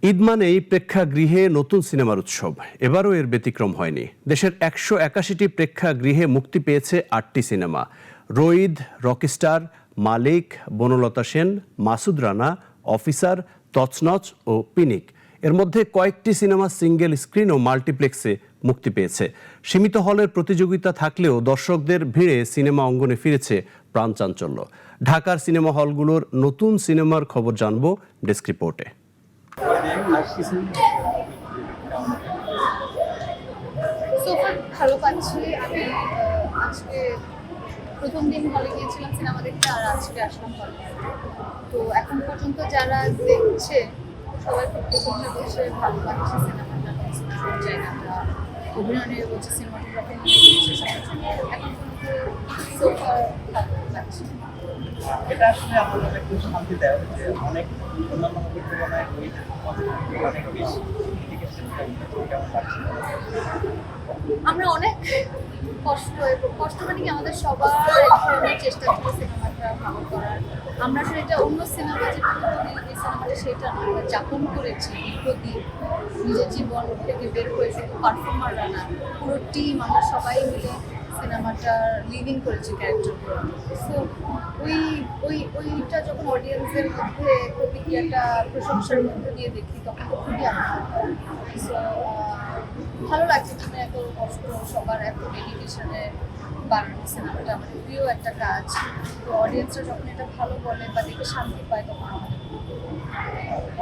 ঈদ মানেই প্রেক্ষাগৃহে নতুন সিনেমার উৎসব। এবারও এর ব্যতিক্রম হয়নি। দেশের ১৮১টি প্রেক্ষাগৃহে মুক্তি পেয়েছে ৮টি সিনেমা। রঈদ, রকিস্টার, মালিক, বনলতা সেন, মাসুদ রানা, অফিসার, তছনছ ও পিনিক। এর মধ্যে কয়েকটি সিনেমা সিঙ্গেল স্ক্রিন ও মাল্টিপ্লেক্সে মুক্তি পেয়েছে। সীমিত হলের প্রতিযোগিতা থাকলেও দর্শকদের ভিড়ে সিনেমা অঙ্গনে ফিরেছে প্রাণচাঞ্চল্য। ঢাকার সিনেমা হলগুলোর নতুন সিনেমার খবর জানব ডেস্ক রিপোর্টে। সোফার ভালো পাচ্ছি। আমি আজকে প্রথম দিন হলে গিয়েছিলাম সিনেমা দেখতে, আর আজকে আসলাম হলে। তো এখন পর্যন্ত যারা দেখছে সবাই খুব প্রশংসা করছে, ভালো লাগছে সিনেমাটা, জায়গাটা, অভিনয় বলছে, সিনেমাটোগ্রাফি এখন পর্যন্ত সোফার ভালো লাগছে। এটা আসলে আমাদের একটু শান্তি দেয় যে অনেক অন্যান্য মুভির তুলনায় অনেক বেশি কেমন লাগছে। আমরা অনেক কষ্ট মানে কি আমাদের সবার এক ধরনের চেষ্টা ছিল সিনেমাটা ভালো করার। আমরা আসলে এটা অন্য সিনেমা যেটা যে সিনেমাটা সেটা না, আমরা যাপন করেছি দীর্ঘদিন নিজের জীবন থেকে বের হয়ে, শুধু পারফর্মাররা না, পুরো টিম আমরা সবাই মিলে সিনেমাটা লিভিং করেছি ক্যারেক্টারগুলো। সো ওইটা যখন অডিয়েন্সের মধ্যে প্রতিক্রিয়াটা প্রশংসার মধ্যে দিয়ে দেখি তখন তো খুবই আনন্দ হয়। সো ভালো লাগছে তুমি এত কষ্ট, সবার এত ডেডিকেশনে বানানো সিনেমাটা, আমাদের প্রিয় একটা কাজ। তো অডিয়েন্সরা যখন এটা ভালো বলে বা দেখে শান্তি পায় তখন আমাদের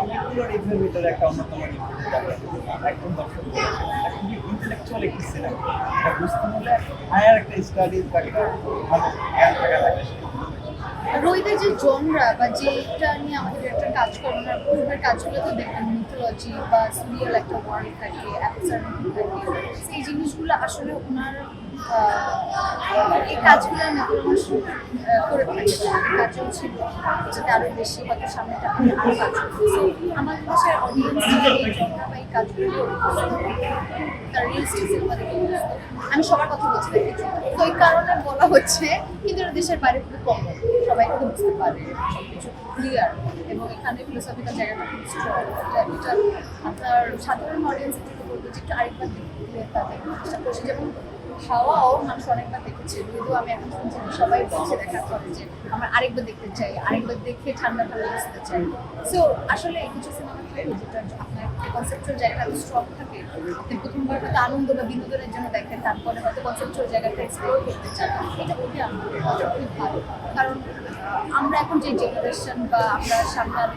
অনেকগুলো রিভিউর ভিতরে একটা অন্যতম রিভিউ একদম দর্শক খুবই ইন্টেলেকচুয়াল একটি সিনেমা। এটা বুঝতে হলে হায়ার একটা স্টাডিজ বা একটা ভালো জ্ঞান থাকা লাগে। রইদের যে জনরা বা যেটা নিয়ে আমাদের একটা কাজ করে, ওনার পূর্বের কাজগুলো তো দেখবেন মিথোলজি বা সিরিয়াল একটা ওয়ার্ল্ড থাকে, অ্যাপসার থাকে, সেই জিনিসগুলো আসলে ওনার এই কাজগুলো করে থাকে। কাজও ছিল যাতে আরও বেশি হয়তো সামনেটা আরও কাজ করছে। আমাদের দেশের অডিয়েন্সরা এই জনরা বা এই কাজগুলো তার রিয়েলিস্টিক সিনেমা দেখে আমি সবার কথা বলছি দেখেছি, তো এই কারণে বলা হচ্ছে। কিন্তু এটা দেশের বাইরে খুব কম, সবাই খুব বুঝতে পারে, সবকিছু ক্লিয়ার, এবং এখানে ফিলোসফিক্যাল জায়গাটা খুব স্ট্রং। এটা আপনার সাধারণ অডিয়েন্সের জন্য বলবো যে একটু আরেকবার দেখলে তাদের চেষ্টা করছি। যেমন হাওয়াও মানুষ অনেকবার দেখেছে, যদিও আমি এখন শুনছি সবাই বলছে দেখার পরে যে আমরা আরেকবার দেখতে চাই, আরেকবার দেখে ঠান্ডা ঠান্ডা বুঝতে চাই। সো আসলে কিছু সিনেমা থাকে যেটা আপনার কনসেপ্টুয়াল জায়গাটা স্ট্রং থাকে, আপনি প্রথমবার হয়তো আনন্দ বা বিনোদনের জন্য দেখেন, তারপরে হয়তো কনসেপ্টুয়াল জায়গাটা এক্সপ্লোর করতে চান। এটা খুবই আনন্দ, খুবই ভালো। কারণ আমরা এখন যে জেনারেশন বা আমরা সামনে আরো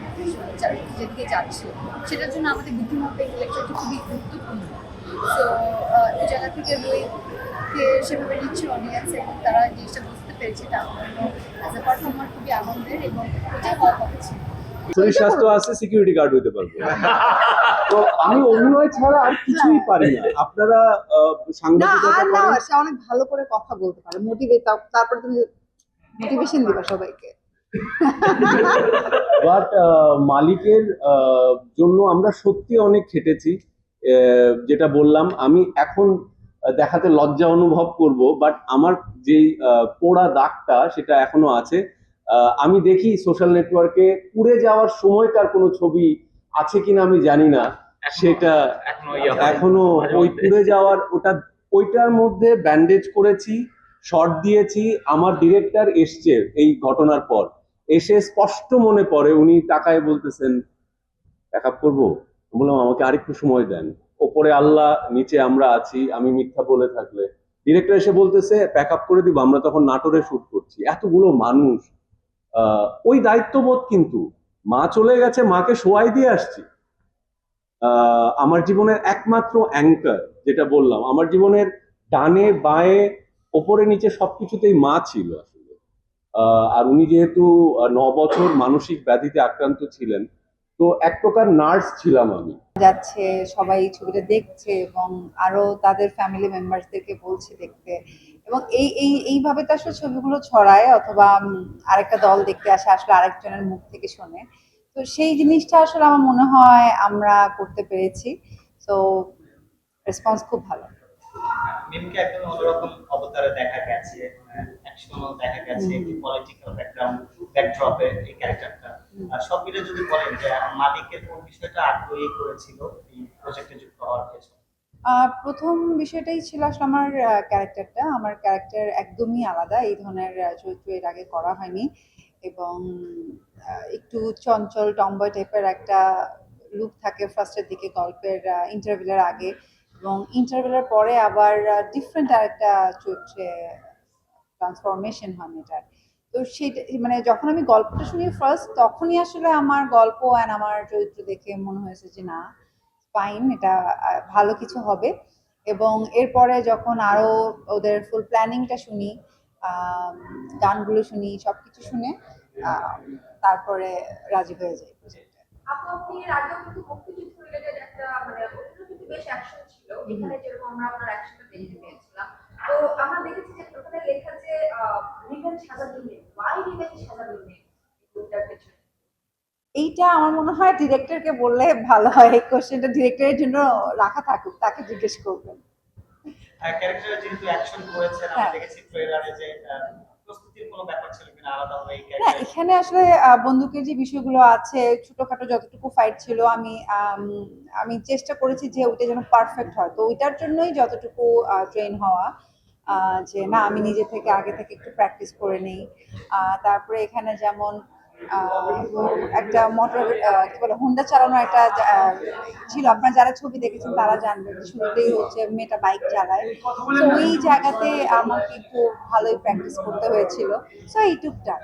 যেদিকে যাচ্ছি সেটার জন্য আমাদের বুদ্ধিমত্তা ইন্টেলেকচুয়ালটা খুবই গুরুত্বপূর্ণ। সো এই জায়গা থেকে বইকে সেভাবে নিচ্ছে অডিয়েন্স, এবং তারা জিনিসটা বুঝতে পেরেছে, তার জন্য অ্যাজ এ পারফর্মার খুবই আনন্দের, এবং এটাই হওয়ার কথা ছিল। শরীর স্বাস্থ্য আছে, সিকিউরিটি গার্ড হইতে পারবো। তো আমি অভিনয় ছাড়া আর কিছুই পারি না। আপনারা সাংবাদিকতা করেন, সে অনেক ভালো করে কথা বলতে পারে, মোটিভেট, তারপর তুমি মোটিভেশন দিবা সবাইকে। বাট মালিকের জন্য আমরা সত্যি অনেক খেটেছি। যেটা বললাম, আমি এখন দেখাতে লজ্জা অনুভব করব, বাট আমার যেই পোড়া দাগটা সেটা এখনো আছে। আমি দেখি সোশ্যাল নেটওয়ার্কে পুড়ে যাওয়ার সময়কার কোনো ছবি আছে কিনা আমি জানি না, সেটা এখনো ওই পুড়ে যাওয়ার ওইটার মধ্যে ব্যান্ডেজ করেছি, শর্ট দিয়েছি। আমার ডিরেক্টর এসছে এই ঘটনার পর, এসে স্পষ্ট মনে পড়ে উনি টাকায় বলতেছেন ব্যাকআপ করবো। বললাম আমাকে আরেকটু সময় দেন, ওপরে আল্লাহ, নিচে আমরা আছি, আমি মিথ্যা বলে থাকলে। ডিরেক্টর এসে বলতেছে প্যাক আপ করে দিব। আমরা তখন নাটোরে শুট করছি, এতগুলো মানুষ, ওই দায়িত্ববোধ। কিন্তু মা চলে গেছে, মাকে শোয়াই দিয়ে আসছি। আমার জীবনের একমাত্র অ্যাঙ্কার, যেটা বললাম, আমার জীবনের ডানে বাঁয়ে ওপরে নিচে সবকিছুতেই মা ছিল আসলে। আর উনি যেহেতু 9 বছর মানসিক ব্যাধিতে আক্রান্ত ছিলেন, তো এক প্রকার নার্স ছিলাম আমি। যাচ্ছে, সবাই ছবিটা দেখছে এবং আরো তাদের ফ্যামিলি মেম্বারসদেরকে বলছে দেখতে, এবং এইভাবে তো আসলে ছবিগুলো ছড়ায়, অথবা আরেকটা দল দেখতে আসে, আসলে আরেকজনের মুখ থেকে শোনে। তো সেই জিনিসটা আসলে আমার মনে হয় আমরা করতে পেরেছি। তো রেসপন্স খুব ভালো। মিমকে একদম অন্যরকম অবতারে দেখা গেছে, অ্যাকশনও দেখা গেছে, পলিটিক্যাল ব্যাকগ্রাউন্ড ব্যাকড্রপে এই ক্যারেক্টারটা সব মিলে যদি বলেন যে মালিকের কোন বিষয়টা আগ্রহী করেছিল এই প্রজেক্টে যুক্ত হওয়ার পেছনে? প্রথম বিষয়টাই ছিল আসলে আমার ক্যারেক্টারটা। আমার ক্যারেক্টার একদমই আলাদা। এই ধরনের চরিত্র এর আগে করা হয়নি এবং একটু চঞ্চল টমবয় টাইপের একটা লুক থাকে ফার্স্টের দিকে গল্পের ইন্টারভেলের আগে, এবং ইন্টারভেলের পরে আবার ডিফারেন্ট আরেকটা চরিত্রে ট্রান্সফরমেশন হয় মেয়েটার। তো সেটা মানে যখন আমি গল্পটা শুনি ফার্স্ট, তখনই আসলে আমার গল্প অ্যান্ড আমার চরিত্র দেখে মনে হয়েছে যে না, ফাইন, এটা ভালো কিছু হবে। এবং এরপরে যখন আরো ওদের ফুল প্ল্যানিংটা শুনি, আম, গানগুলো শুনি, সবকিছু শুনে আম, তারপরে রাজি হয়ে যাই প্রজেক্টে। আপু, আপনি এর আগেও কিন্তু মুক্তিযুদ্ধ রিলেটেড একটা মানে ওখানে কিন্তু বেশ অ্যাকশন ছিল, এখানে যেরকম আমরা আপনার অ্যাকশনটা দেখতে পেয়েছিলাম। তো আমরা দেখেছি যে ওখানে লেখা যে revenge has been made, why revenge has been made, এটার পেছনে এইটা আমার মনে হয় ডিরেক্টরকে বললে ভালো হয়। এই কোশ্চেনটা ডিরেক্টরের জন্য রাখা থাকুক, তাকে জিজ্ঞেস করবেন। ক্যারেক্টারে যেহেতু অ্যাকশন করেছেন, আমি হ্যাঁ। দেখেছি ট্রেলারে যে প্রস্তুতির কোনো ব্যাপার ছিল কিনা আলাদাভাবে এই না, ক্যারেক্টার? এখানে আসলে বন্দুকের যে বিষয়গুলো আছে, ছোটখাটো যতটুকু ফাইট ছিল, আমি চেষ্টা করেছি যে ওইটা যেন পারফেক্ট হয়। তো ওইটার জন্যই যতটুকু ট্রেন হওয়া, যে না আমি নিজে থেকে আগে থেকে একটু প্র্যাকটিস করে নেই। তারপরে এখানে যেমন আহ, একটা মোটর কি বলে হোন্ডা চালানো একটা ছিল, আপনারা যারা ছবি দেখেছেন তারা জানবেন যে শুরুতেই হচ্ছে মেয়েটা বাইক চালায়। তো ওই জায়গাতে আমাকে একটু ভালোই প্র্যাকটিস করতে হয়েছিল। সো এই টুকটাক।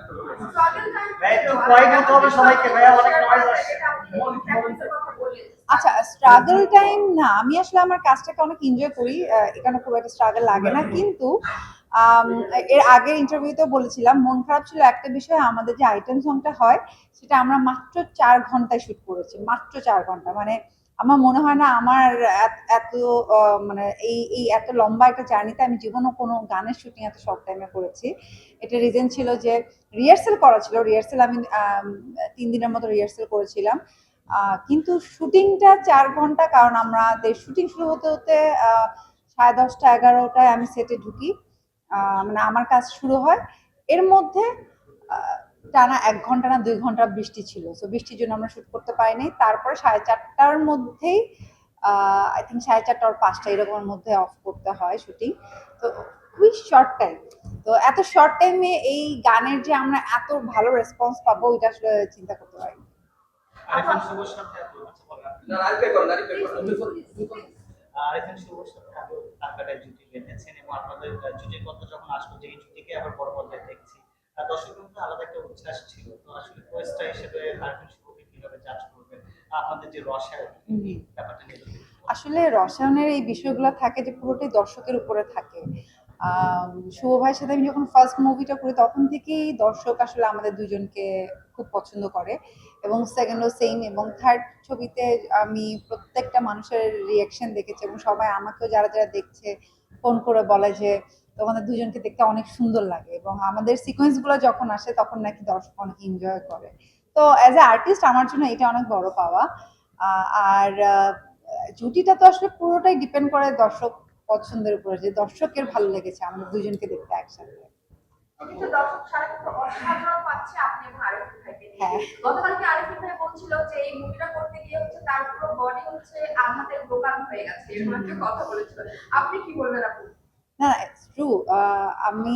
স্ট্রাগল টাইম ভাই, একটু ভয় পেতে হবে সবাইকে, ভাইয়া অনেক নয়েজ আসছে। এটা আপনি প্র্যাকটিসের কথা বললেন। আচ্ছা, স্ট্রাগল টাইম না, আমি আসলে আমার কাজটাকে অনেক এনজয় করি। এখানে খুব একটা স্ট্রাগল লাগে না, কিন্তু আম, এর আগের ইন্টারভিউতেও বলেছিলাম মন খারাপ ছিল একটা বিষয়, আমাদের যে আইটেম সংটা হয় সেটা আমরা মাত্র 4 ঘন্টায় শুট করেছি, মাত্র 4 ঘন্টা। মানে আমার মনে হয় না আমার এত মানে এই এত লম্বা একটা জার্নিতে আমি জীবনও কোনো গানের শুটিং এত শর্ট টাইমে করেছি। এটা রিজন ছিল যে রিহার্সেল করা ছিল, রিহার্সেল আমি 3 দিনের মতো রিহার্সেল করেছিলাম। কিন্তু শুটিংটা 4 ঘন্টা, কারণ আমাদের শুটিং শুরু হতে হতে 10:30 11টায় আমি সেটে ঢুকি। মানে আমার কাজ শুরু হয়, এর মধ্যে আহ, টানা 1 ঘন্টা না 2 ঘন্টা বৃষ্টি ছিল, তো বৃষ্টির জন্য আমরা শুট করতে পারিনি। তারপরে 4:30টার মধ্যেই আই থিঙ্ক 4:30 আর 5টা এরকমের মধ্যে অফ করতে হয় শুটিং। তো খুবই শর্ট টাইম। তো এত শর্ট টাইমে এই গানের যে আমরা এত ভালো রেসপন্স পাবো, এটা আসলে চিন্তা করতে পারিনি। আরেকজন শুভর সাথে আচ্ছা বলেন আপনি। আরেকজন শুভর সাথে আগে টাকাটা জুটি বেঁধেছেন এবং আপনাদের জুটির কথা যখন আসলো যে এই জুটিকে আবার বড় পর্দায় দেখছি, দর্শকের মধ্যে আলাদা একটা উচ্ছ্বাস ছিল। তো আসলে কোয়েস্টা হিসেবে আরেকজন শুভকে কিভাবে জাজ করবেন, আপনাদের যে রসায়ন এই ব্যাপারটা নিয়ে যদি একটু বলেন। আসলে রসায়নের এই বিষয়গুলো থাকে যে পুরোটাই দর্শকের উপরে থাকে। শুভ ভাইয়ের সাথে আমি যখন ফার্স্ট মুভিটা করি তখন থেকেই দর্শক আসলে আমাদের দুজনকে খুব পছন্দ করে, এবং সেকেন্ডও সেম, এবং থার্ড ছবিতে আমি প্রত্যেকটা মানুষের রিয়াকশন দেখেছি, এবং সবাই আমাকেও যারা যারা দেখছে ফোন করে বলে যে তোমাদের দুজনকে দেখতে অনেক সুন্দর লাগে, এবং আমাদের সিকোয়েন্সগুলো যখন আসে তখন নাকি দর্শক অনেক এনজয় করে। তো অ্যাজ এ আর্টিস্ট আমার জন্য এটা অনেক বড় পাওয়া। আর জুটিটা তো আসলে পুরোটাই ডিপেন্ড করে দর্শক পছন্দের উপরে, যে দর্শকের ভালো লেগেছে আমাদের দুজনকে দেখতে একসাথে। কিন্তু দর্শক সারা কিন্তু অসাধারণ পাচ্ছে আপনি এবং আরিফিন ভাইকে নিয়ে। হ্যাঁ। গতকালকে আরিফিন ভাই বলছিল যে এই মুভিটা করতে গিয়ে হচ্ছে তার পুরো বডি হচ্ছে আঘাতের দোকান হয়ে গেছে, এরকম একটা কথা বলেছিল। আপনি কি বলবেন আপু? না, ইটস ট্রু। আমি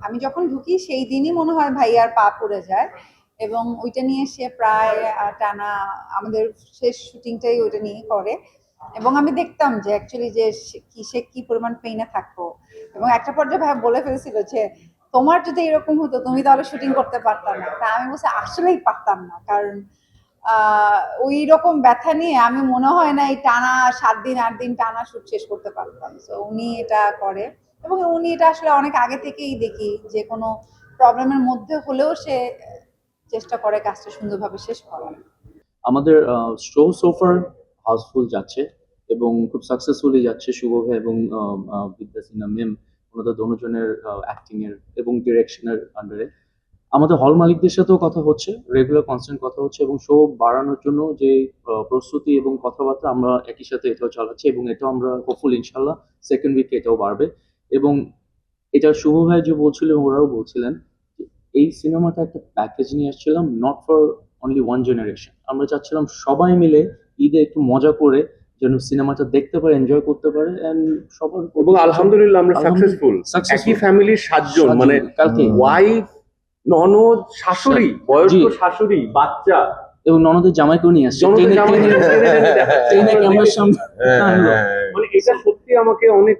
আমি যখন ঢুকি সেই দিনই মনে হয় ভাইয়ার পা পড়ে যায়, এবং ওইটা নিয়ে সে প্রায় টানা আমাদের শেষ শুটিংটাই ওইটা নিয়ে করে। এবং আমি দেখতাম যে অ্যাকচুয়ালি যে সে কি পরিমাণ পেইনে থাকতো, এবং একটা পর্যায়ে ভাই বলে ফেলছিল যে তোমার যদি এরকম হতো তুমি তাহলে শুটিং করতে পারতাম না। তা আমি বলছি আসলেই পারতাম না, কারণ ওই রকম ব্যথা নিয়ে আমি মনে হয় না এই টানা 7 দিন 8 দিন টানা শুট শেষ করতে পারতাম। তো উনি এটা করে, এবং উনি এটা আসলে অনেক আগে থেকেই দেখি যে কোনো প্রবলেমের মধ্যে হলেও সে চেষ্টা করে কাজটা সুন্দরভাবে শেষ করার। আমাদের শো সোফার হাউসফুল যাচ্ছে এবং খুব সাকসেসফুলি যাচ্ছে। শুভ ভাই এবং বিদ্যা সিনহা ম্যাম, ওনাদের দুজনের অ্যাক্টিং এর এবং ডিরেকশনের আন্ডারে আমাদের হল মালিকদের সাথেও কথা হচ্ছে, রেগুলার কনস্ট্যান্ট কথা হচ্ছে, এবং শো বাড়ানোর জন্য যে প্রস্তুতি এবং কথাবার্তা আমরা একই সাথে এটাও চালাচ্ছি, এবং এটাও আমরা হোপফুল ইনশাল্লাহ সেকেন্ড উইকে এটাও বাড়বে। এবং এটা শুভ ভাই যে বলছিলেন ওরাও বলছিলেন, এই সিনেমাটা একটা প্যাকেজ নিয়ে আসছিলাম, not for only one generation. আমরা চাচ্ছিলাম সবাই মিলে ঈদে একটু মজা করে যেন সিনেমাটা দেখতে পারে, এনজয় করতে পারে, এন্ড সবার এবং আলহামদুলিল্লাহ আমরা আলহামদুলিল্লাহ, সাকসেসফুল। successful। একই ফ্যামিলির 7 জন, মানে কালকে ওয়াইফ, ননদ, শাশুড়ি, বয়স্ক জি। শাশুড়ি, বাচ্চা, এবং ননদের জামাইকেও নিয়ে আসছে, জনতা ট্রেনে জামাই ট্রেনে টেনে টেনে দেখাচ্ছে। ট্রেনে ক্যামেরার সামনে আনলো। মানে এটা সত্যি আমাকে অনেক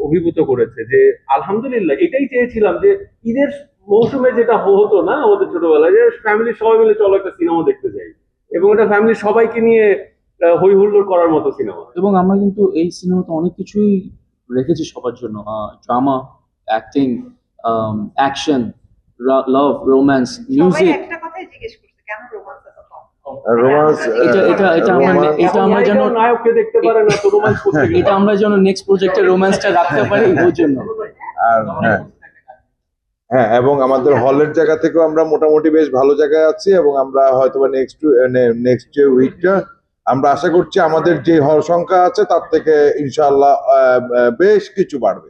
অভিভূত করেছে যে আলহামদুলিল্লাহ এটাই চেয়েছিলাম যে ঈদের মৌসুমে যেটা হতো না আমাদের ছোটবেলায়, যে ফ্যামিলির সবাই মিলে চলো একটা সিনেমা দেখতে যাই, এবং এটা ফ্যামিলির সবাইকে নিয়ে হই হুল্লোড় করার মতো সিনেমা। এবং আমরা কিন্তু এই সিনেমাতে অনেক কিছুই রেখেছি সবার জন্য, ড্রামা, অ্যাক্টিং, অ্যাকশন, লাভ, রোম্যান্স, সবাই মিউজিক। একটা কথাই জিজ্ঞেস করছে, কেন রোমান্স এত কম? রোমান্স এটা আমরা যেন নায়ককে দেখতে পারে না তো রোমান্স করতে গেলে। এটা আমরা যেন নেক্সট প্রজেক্টে রোম্যান্সটা রাখতে পারি ওর জন্য। আর হ্যাঁ, এবং আমাদের হলের জায়গা থেকেও আমরা মোটামুটি বেশ ভালো জায়গায় আছি, এবং আমরা হয়তো নেক্সট যে উইকটা আমরা আশা করছি আমাদের যে হল সংখ্যা আছে তার থেকে ইনশাআল্লাহ বেশ কিছু বাড়বে।